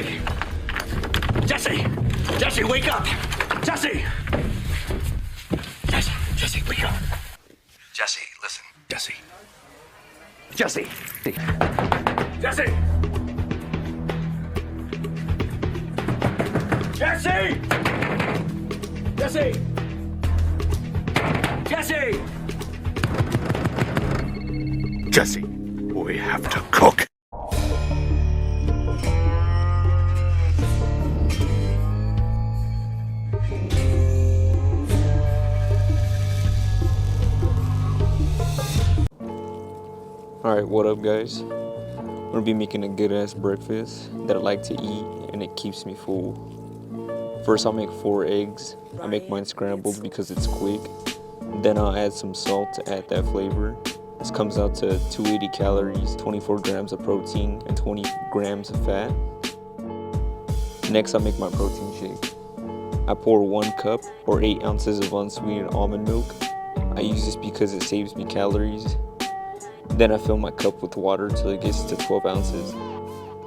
Jesse! Jesse! Jesse, wake up! Jesse! Jesse, wake up! Jesse, listen. Jesse. Jesse! Jesse! Jesse! Jesse! Jesse! Jesse, we have to cook. Alright, what up guys? I'm gonna be making a good ass breakfast that I like to eat and it keeps me full. First I'll make 4 eggs. I make mine scrambled because it's quick. Then I'll add some salt to add that flavor. This comes out to 280 calories, 24 grams of protein, and 20 grams of fat. Next I'll make my protein shake. I pour 1 cup or 8 ounces of unsweetened almond milk. I use this because it saves me calories. Then I fill my cup with water till it gets to 12 ounces.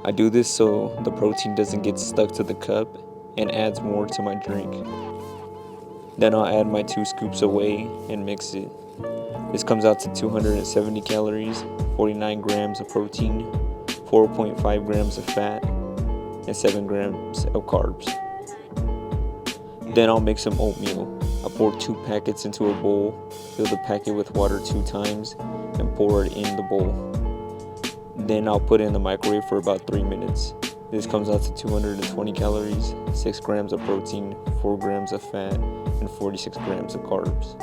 I do this so the protein doesn't get stuck to the cup and adds more to my drink. Then I'll add my 2 scoops of whey and mix it. This comes out to 270 calories, 49 grams of protein, 4.5 grams of fat, and 7 grams of carbs. Then I'll make some oatmeal. I pour 2 packets into a bowl, fill the packet with water 2 times, and pour it in the bowl. Then I'll put it in the microwave for about 3 minutes. This comes out to 220 calories, 6 grams of protein, 4 grams of fat, and 46 grams of carbs.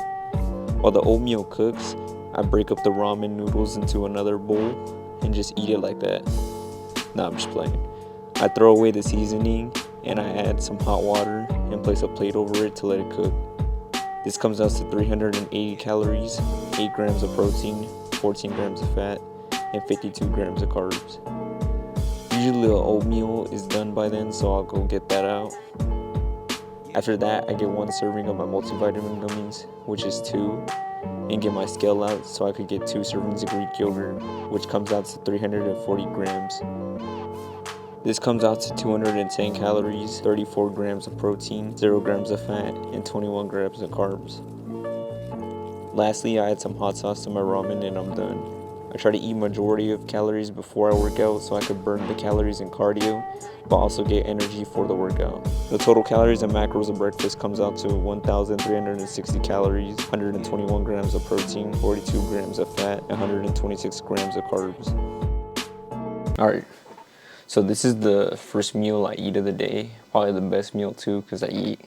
While the oatmeal cooks, I break up the ramen noodles into another bowl and just eat it like that. Nah, I'm just playing. I throw away the seasoning and I add some hot water and place a plate over it to let it cook. This comes out to 380 calories, 8 grams of protein, 14 grams of fat, and 52 grams of carbs. Usually the oatmeal is done by then, so I'll go get that out. After that, I get 1 serving of my multivitamin gummies, which is 2, and get my scale out so I could get 2 servings of Greek yogurt, which comes out to 340 grams. This comes out to 210 calories, 34 grams of protein, 0 grams of fat, and 21 grams of carbs. Lastly, I add some hot sauce to my ramen and I'm done. I try to eat majority of calories before I work out so I could burn the calories in cardio, but also get energy for the workout. The total calories and macros of breakfast comes out to 1,360 calories, 121 grams of protein, 42 grams of fat, and 126 grams of carbs. Alright, so this is the first meal I eat of the day. Probably the best meal too, because I eat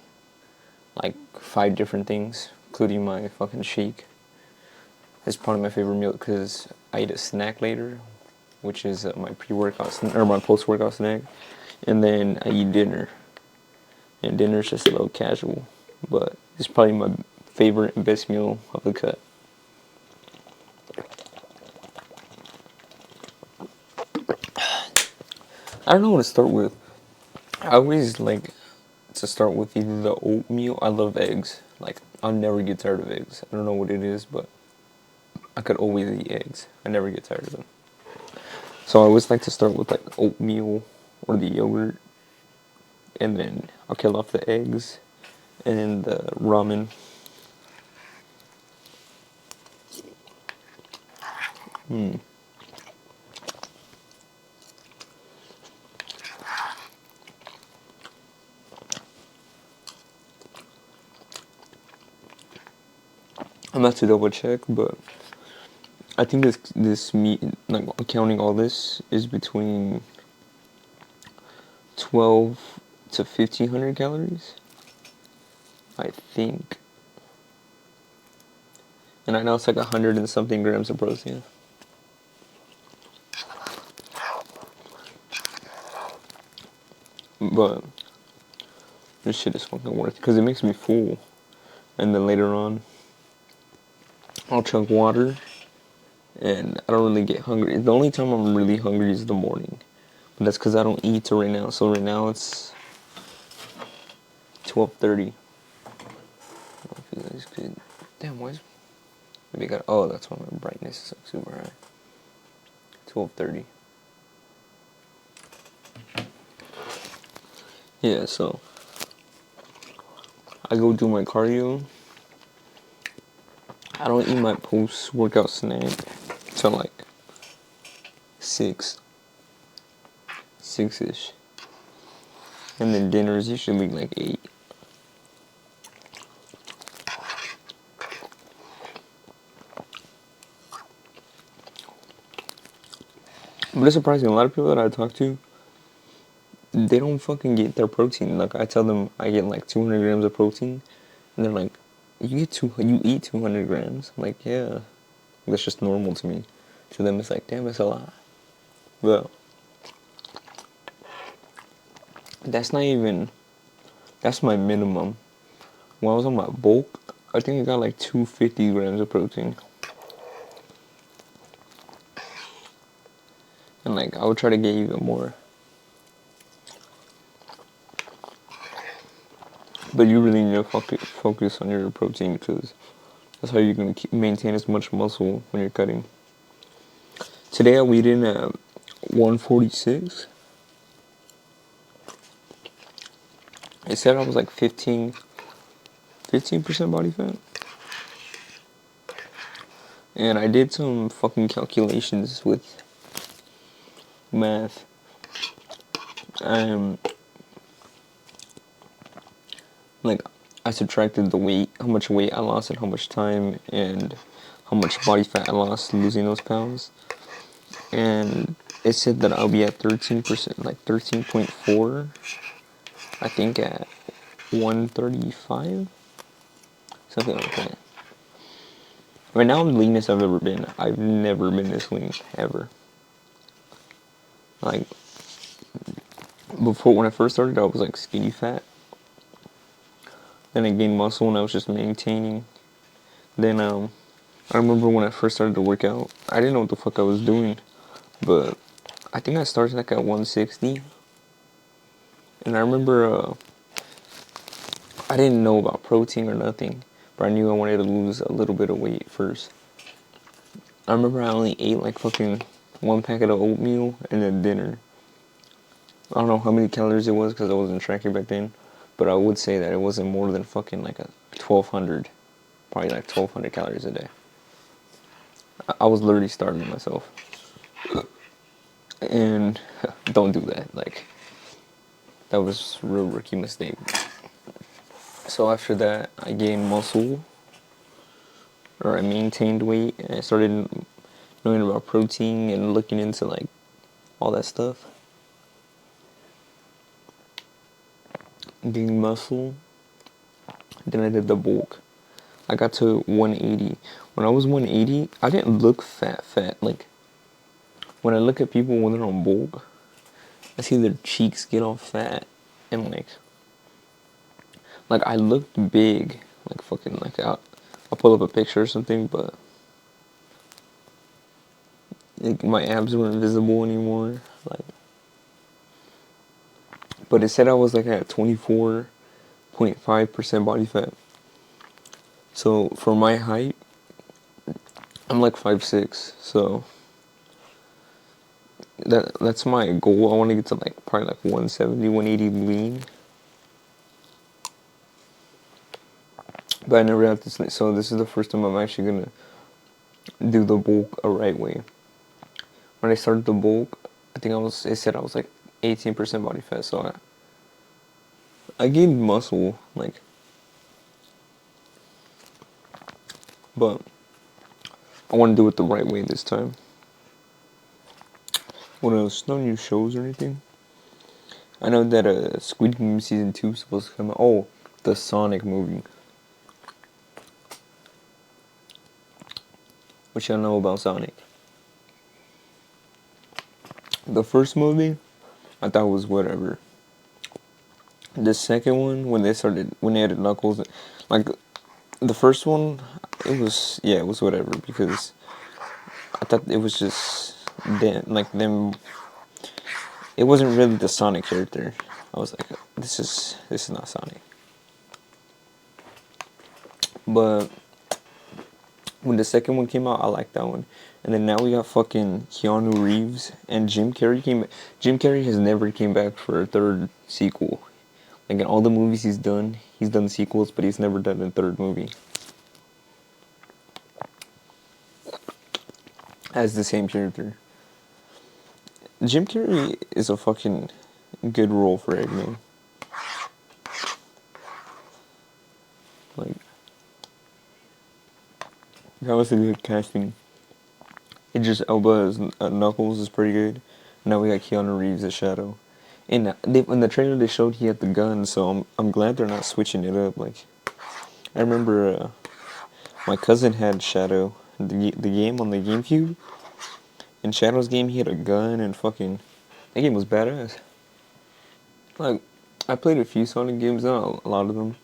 like 5 different things, including my fucking shake. It's probably my favorite meal because I eat a snack later, which is my pre-workout or my post-workout snack, and then I eat dinner. And dinner is just a little casual, but it's probably my favorite and best meal of the cut. I don't know what to start with. I always like to start with either the oatmeal. I love eggs. Like I'll never get tired of eggs. I don't know what it is, but I could always eat eggs. I never get tired of them. So I always like to start with like oatmeal or the yogurt, and then I'll kill off the eggs and the ramen. I'm not to double check, but I think this meat, like counting all this, is between 12 to 1,500 calories, I think. And I know it's like 100 and something grams of protein. But this shit is fucking worth it because it makes me full. And then later on, I'll chug water, and I don't really get hungry. The only time I'm really hungry is the morning, but that's because I don't eat till right now. So right now it's 12:30. Damn, why is maybe I got? Oh, that's why my brightness is like super high. 12:30. Yeah, so I go do my cardio. I don't eat my post-workout snack till like 6, 6-ish. And then dinner is usually like 8. But it's surprising, a lot of people that I talk to, they don't fucking get their protein. Like, I tell them I get like 200 grams of protein, and they're like, you eat 200 grams? I'm like, yeah. That's just normal to me. To them, it's like, damn, it's a lot. But that's not even, that's my minimum. When I was on my bulk, I think I got like 250 grams of protein. And like, I would try to get even more. But you really need to focus on your protein because that's how you're going to maintain as much muscle when you're cutting. Today I weighed in at 146. It said I was like 15% body fat. And I did some fucking calculations with math. Like, I subtracted the weight, how much weight I lost and how much time and how much body fat I lost losing those pounds. And it said that I'll be at 13%, like 13.4, I think at 135, something like that. Right now I'm the leanest I've ever been. I've never been this lean, ever. Like, before, when I first started, I was like skinny fat. Then I gained muscle and I was just maintaining. Then, I remember when I first started to work out, I didn't know what the fuck I was doing. But I think I started like at 160. And I remember, I didn't know about protein or nothing. But I knew I wanted to lose a little bit of weight first. I remember I only ate like fucking one packet of oatmeal and then dinner. I don't know how many calories it was because I wasn't tracking back then. But I would say that it wasn't more than fucking like a 1,200. Probably like 1,200 calories a day. I was literally starving myself. And don't do that. Like, that was a real rookie mistake. So after that, I gained muscle. Or I maintained weight. And I started knowing about protein and looking into like all that stuff. Gained muscle. Then I did the bulk. I got to 180. When I was 180, I didn't look fat. Like, when I look at people when they're on bulk, I see their cheeks get all fat. And like I looked big. Like fucking, like I'll pull up a picture or something, but like, my abs weren't visible anymore. Like, but it said I was like at 24.5% body fat. So for my height, I'm like 5'6", so that's my goal. I want to get to like probably like 170, 180 lean. But I never had this, so this is the first time I'm actually gonna do the bulk a right way. When I started the bulk, I think it said I was like 18% body fat, so I gained muscle, like, but I want to do it the right way this time. What else? No new shows or anything? I know that Squid Game Season 2 is supposed to come out. Oh, the Sonic movie. What y'all know about Sonic? The first movie, I thought was whatever. The second one, when they added Knuckles, like, the first one, it was whatever, because I thought it was just them. It wasn't really the Sonic character. I was like, this is not Sonic. But when the second one came out, I liked that one. And then now we got fucking Keanu Reeves and Jim Carrey Jim Carrey has never came back for a third sequel. Like in all the movies he's done sequels, but he's never done a third movie as the same character. Jim Carrey is a fucking good role for Eggman. Like, that was a good casting. Idris Elba as Knuckles is pretty good. Now we got Keanu Reeves as Shadow. And in the trailer they showed he had the gun, so I'm glad they're not switching it up. Like, I remember my cousin had Shadow, the game on the GameCube. In Shadow's game, he had a gun and fucking... That game was badass. Like, I played a few Sonic games, not a lot of them.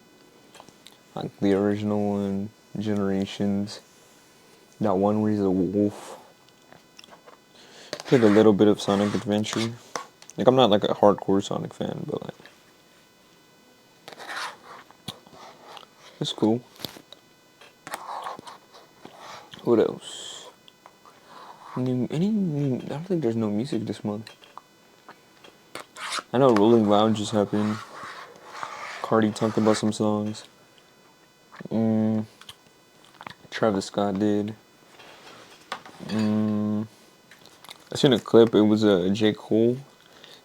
Like the original one, Generations. That one where he's a wolf. Played a little bit of Sonic Adventure. Like, I'm not like a hardcore Sonic fan, but like... It's cool. What else? I don't think there's no music this month. I know Rolling Loud just happened. Cardi talked about some songs. Travis Scott did. I seen a clip. It was J. Cole.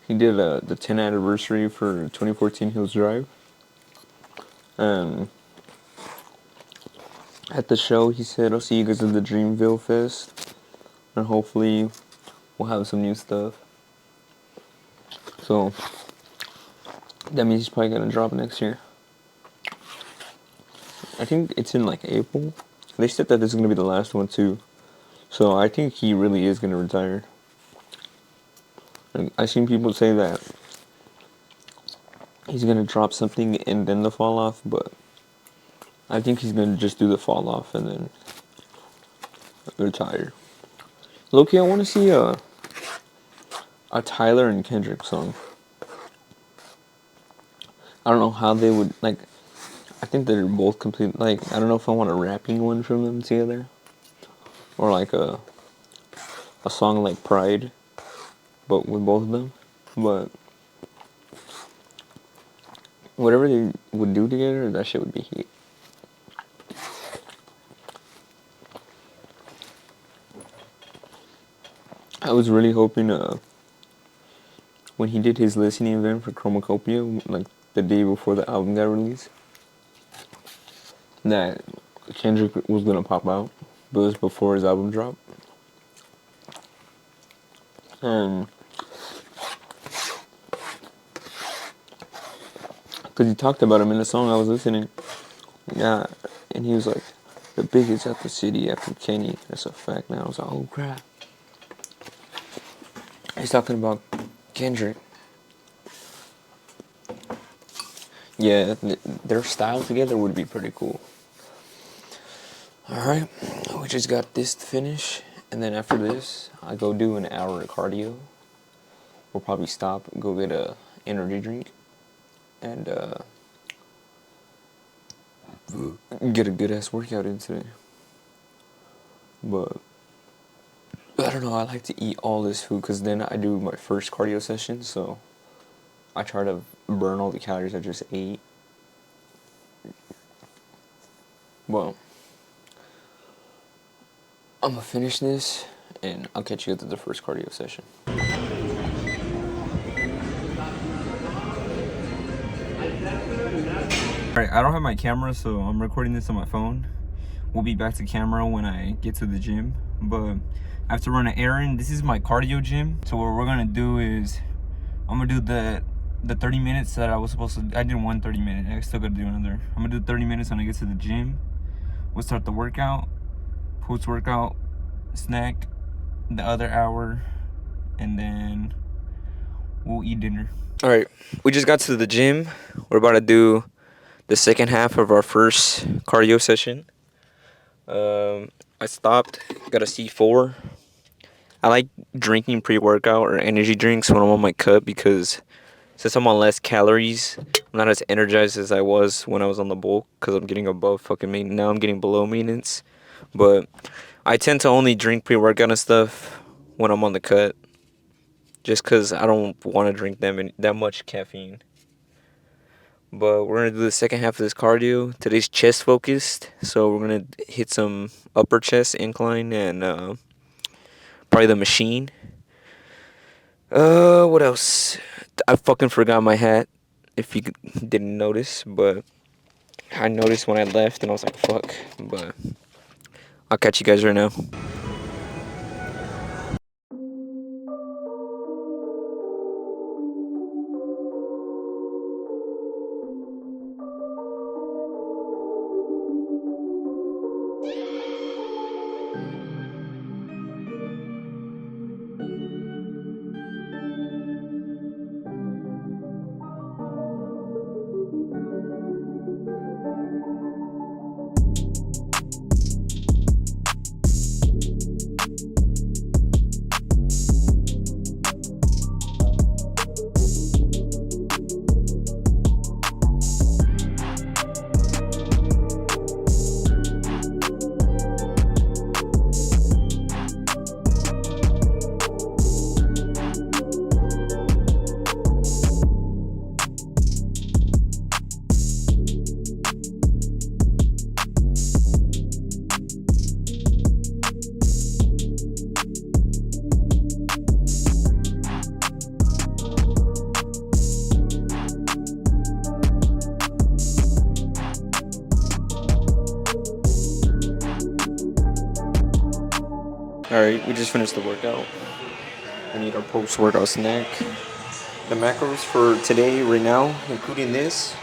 He did the 10th anniversary for 2014 Hills Drive. At the show, he said, "I'll see you guys at the Dreamville Fest, and hopefully, we'll have some new stuff." So that means he's probably gonna drop next year. I think it's in like April. They said that this is gonna be the last one too. So I think he really is gonna retire. And I've seen people say that he's gonna drop something and then the fall off, but I think he's gonna just do the fall off and then retire. Loki, I want to see a Tyler and Kendrick song. I don't know how they would, like, I think they're both complete, like, I don't know if I want a rapping one from them together. Or like a song like Pride, but with both of them. But whatever they would do together, that shit would be heat. I was really hoping when he did his listening event for Chromacopia, like the day before the album got released, that Kendrick was gonna pop out, but it was before his album dropped. Because he talked about him in the song I was listening. Yeah, and he was like, the biggest at the city after Kenny. That's a fact now. I was like, oh crap. He's talking about Kendrick. Yeah, their style together would be pretty cool. Alright, we just got this to finish. And then after this, I go do an hour of cardio. We'll probably stop, go get a energy drink. And get a good ass workout in today. But I don't know, I like to eat all this food because then I do my first cardio session, so I try to burn all the calories I just ate. Well, I'm gonna finish this and I'll catch you at the first cardio session. Alright, I don't have my camera, so I'm recording this on my phone. We'll be back to camera when I get to the gym, but I have to run an errand. This is my cardio gym, so what we're gonna do is I'm gonna do the 30 minutes that I was supposed to. I did 30 minute. I still gotta do another. I'm gonna do 30 minutes when I get to the gym. We'll start the workout, post-workout snack, the other hour, and then we'll eat dinner. All right, we just got to the gym. We're about to do the second half of our first cardio session. I stopped, got a C4. I like drinking pre-workout or energy drinks when I'm on my cut because since I'm on less calories, I'm not as energized as I was when I was on the bulk because I'm getting above fucking maintenance. Now I'm getting below maintenance. But I tend to only drink pre-workout and stuff when I'm on the cut just because I don't want to drink that much caffeine. But we're gonna do the second half of this cardio. Today's chest focused, so we're gonna hit some upper chest incline and probably the machine. What else? I fucking forgot my hat. If you didn't notice, but I noticed when I left, and I was like, "Fuck!" But I'll catch you guys right now. Alright, we just finished the workout. We need our post-workout snack. The macros for today, right now, including this,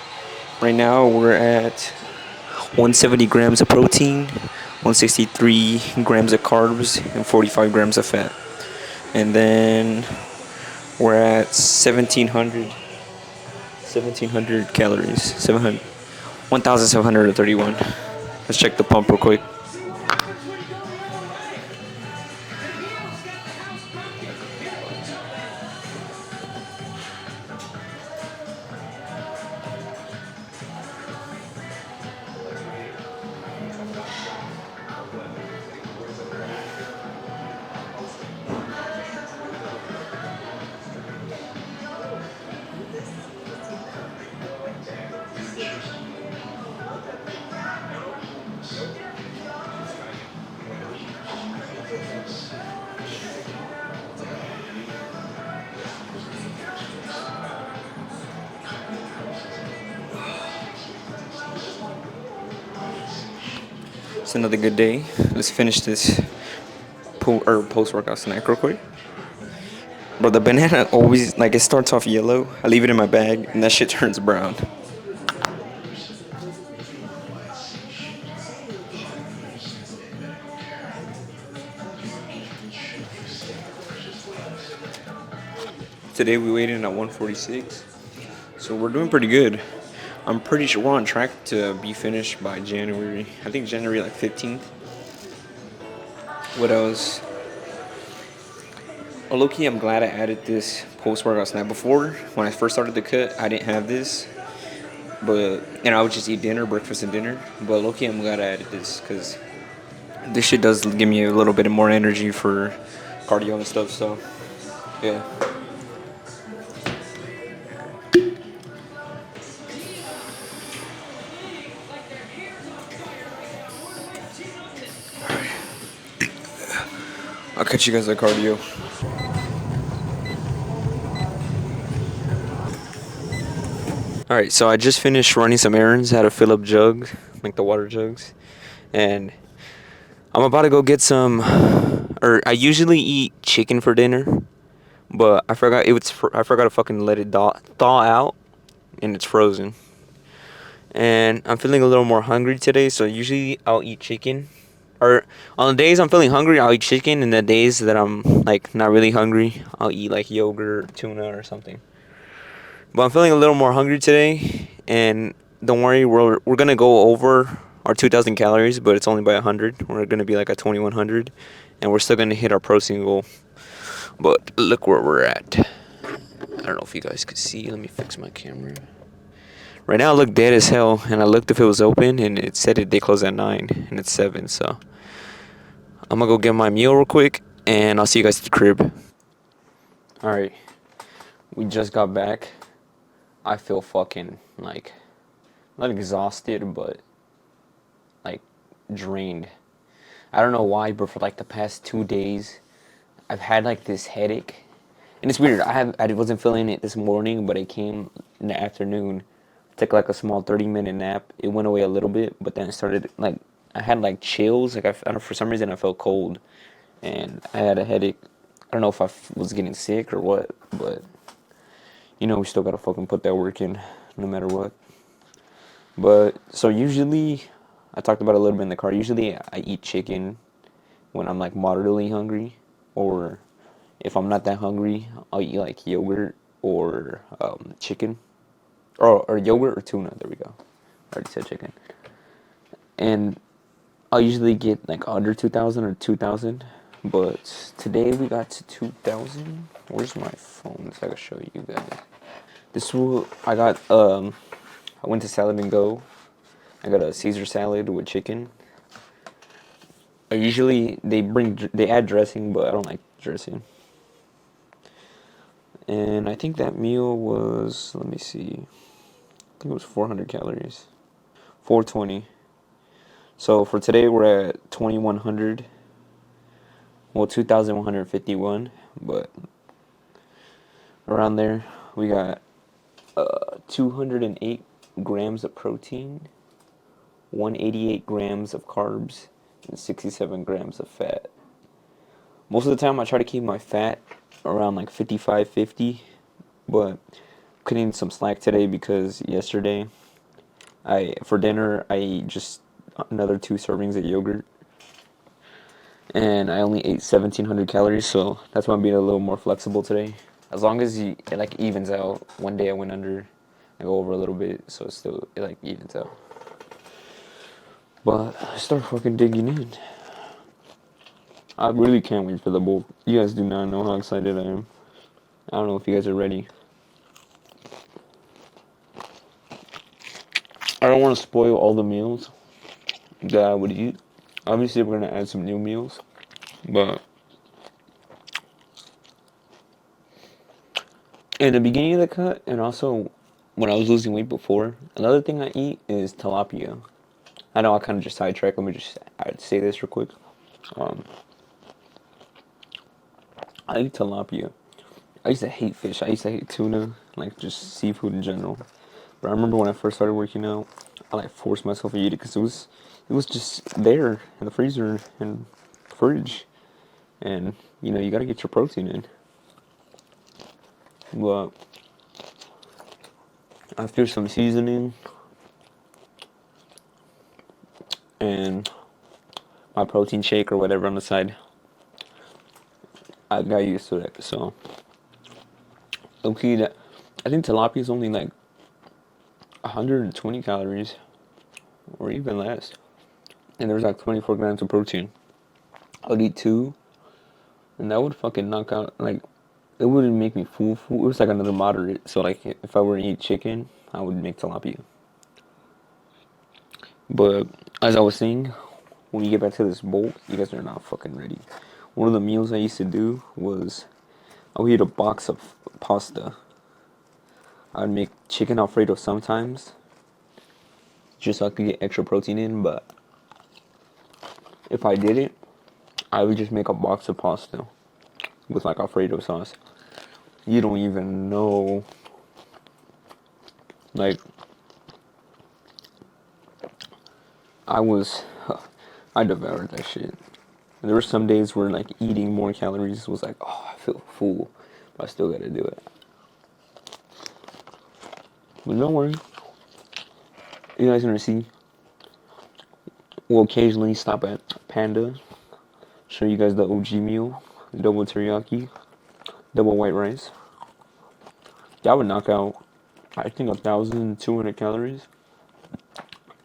right now we're at 170 grams of protein, 163 grams of carbs, and 45 grams of fat. And then we're at 1,700 calories, 1,731. Let's check the pump real quick. It's another good day. Let's finish this post-workout snack real quick. Bro, the banana always, like, it starts off yellow. I leave it in my bag, and that shit turns brown. Today we weighed in at 146, so we're doing pretty good. I'm pretty sure we're on track to be finished by January. I think January like 15th. What else? Oh, low-key, I'm glad I added this post-workout snack. Before, when I first started the cut, I didn't have this. And I would just eat dinner, breakfast and dinner. But low-key, I'm glad I added this, because this shit does give me a little bit more energy for cardio and stuff, so, yeah. I'll catch you guys at cardio. Alright, so I just finished running some errands. Had to fill up jugs, like the water jugs. And I'm about to go get some, I usually eat chicken for dinner. But I forgot to fucking let it thaw out. And it's frozen. And I'm feeling a little more hungry today, so usually I'll eat chicken. Or on the days I'm feeling hungry, I'll eat chicken. And the days that I'm like not really hungry, I'll eat like yogurt, tuna, or something. But I'm feeling a little more hungry today, and don't worry, we're gonna go over our 2,000 calories, but it's only by 100. We're gonna be like at 2,100, and we're still gonna hit our protein goal. But look where we're at. I don't know if you guys could see. Let me fix my camera. Right now, I look dead as hell, and I looked if it was open, and it said they closed at 9, and it's 7. So I'm gonna go get my meal real quick, and I'll see you guys at the crib. All right, we just got back. I feel fucking like Not exhausted, but like drained. I don't know why, but for like the past 2 days, I've had like this headache, and it's weird. I wasn't feeling it this morning, but it came in the afternoon. I took like a small 30-minute nap. It went away a little bit, but then it started like I had like chills. Like I don't know, for some reason I felt cold, and I had a headache. I don't know if was getting sick or what, but we still gotta fucking put that work in, no matter what. But so usually, I talked about it a little bit in the car. Usually, I eat chicken when I'm like moderately hungry, or if I'm not that hungry, I'll eat like yogurt or chicken, or yogurt or tuna. There we go. I already said chicken, and I'll usually get like under 2,000 or 2,000. But today we got to 2,000. Where's my phone so I can show you guys? This will I got I went to Salad and Go. I got a Caesar salad with chicken. Usually they add dressing, but I don't like dressing. And I think that meal was, let me see, I think it was 400 calories. 420. So for today we're at 2,100. Well, 2,151, but around there we got 208 grams of protein, 188 grams of carbs, and 67 grams of fat. Most of the time I try to keep my fat around like 55, 50, but cutting some slack today because yesterday for dinner I ate just another 2 servings of yogurt, and I only ate 1,700 calories, so that's why I'm being a little more flexible today. As long as it like evens out. One day I went under, I go over a little bit, so it like evens out. But I start fucking digging in. I really can't wait for the bulk. You guys do not know how excited I am. I don't know if you guys are ready. I don't want to spoil all the meals that I would eat. Obviously, we're going to add some new meals. But in the beginning of the cut, and also when I was losing weight before, another thing I eat is tilapia. I know I kind of just sidetrack. Let me just say this real quick. I eat tilapia. I used to hate fish. I used to hate tuna, like just seafood in general. But I remember when I first started working out, I like forced myself to eat it because it was just there in the freezer and fridge, and you gotta get your protein in. But after some seasoning and my protein shake or whatever on the side, I got used to it. So okay, I think tilapia is only like 120 calories, or even less, and there's like 24 grams of protein. I'd eat 2, and that would fucking knock out, like, it wouldn't make me full. It was like another moderate. So like, if I were to eat chicken, I would make tilapia. But as I was saying, when you get back to this bulk, you guys are not fucking ready. One of the meals I used to do was I would eat a box of pasta. I would make chicken Alfredo sometimes, just so I could get extra protein in. But if I didn't, I would just make a box of pasta with like Alfredo sauce. You don't even know, like, I devoured that shit. And there were some days where like eating more calories was like, oh, I feel full, but I still gotta do it. But don't worry, you guys gonna see. We'll occasionally stop at Panda, show you guys the OG meal, double teriyaki, double white rice. That would knock out, I think, 1,200 calories.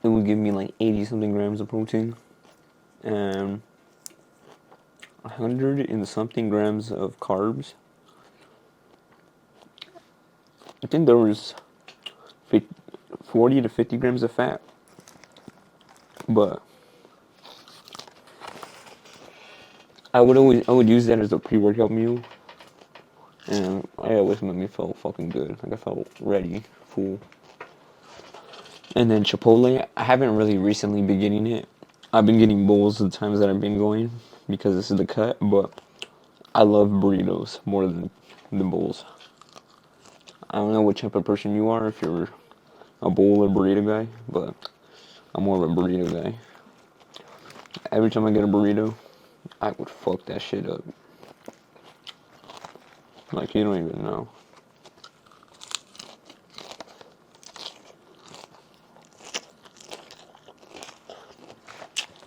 It would give me like 80 something grams of protein and 100 and something grams of carbs. I think there was 40 to 50 grams of fat. But I would use that as a pre-workout meal, and it always made me feel fucking good. Like I felt ready, full. And then Chipotle, I haven't really recently been getting it. I've been getting bowls the times that I've been going because this is the cut, but I love burritos more than the bowls. I don't know what type of person you are, if you're a bowl or burrito guy, but I'm more of a burrito guy. Every time I get a burrito, I would fuck that shit up. Like, you don't even know.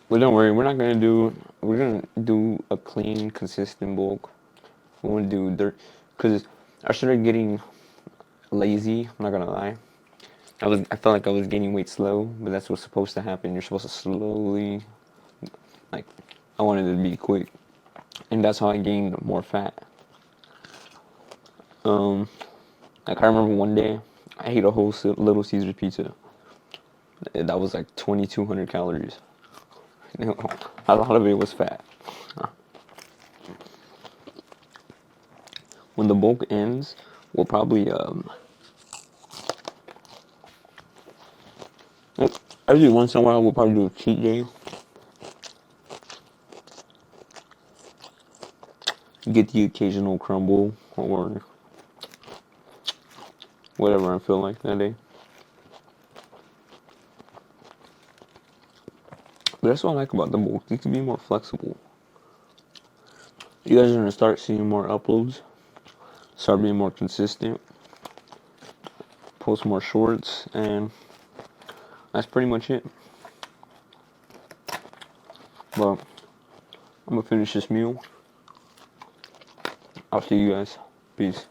But don't worry, we're gonna do a clean, consistent bulk. We want to do dirt, because I started getting lazy, I'm not gonna lie. I felt like I was gaining weight slow, but that's what's supposed to happen. You're supposed to slowly, like, I wanted it to be quick. And that's how I gained more fat. Like, I remember one day, I ate a whole Little Caesar pizza. That was like 2,200 calories. A lot of it was fat. When the bulk ends, we'll probably, every once in a while, we'll probably do a cheat day. Get the occasional crumble or whatever I feel like that day. But that's what I like about the bulk. You can be more flexible. You guys are gonna start seeing more uploads, start being more consistent, post more shorts, and that's pretty much it. Well, I'm gonna finish this meal. I'll see you guys. Peace.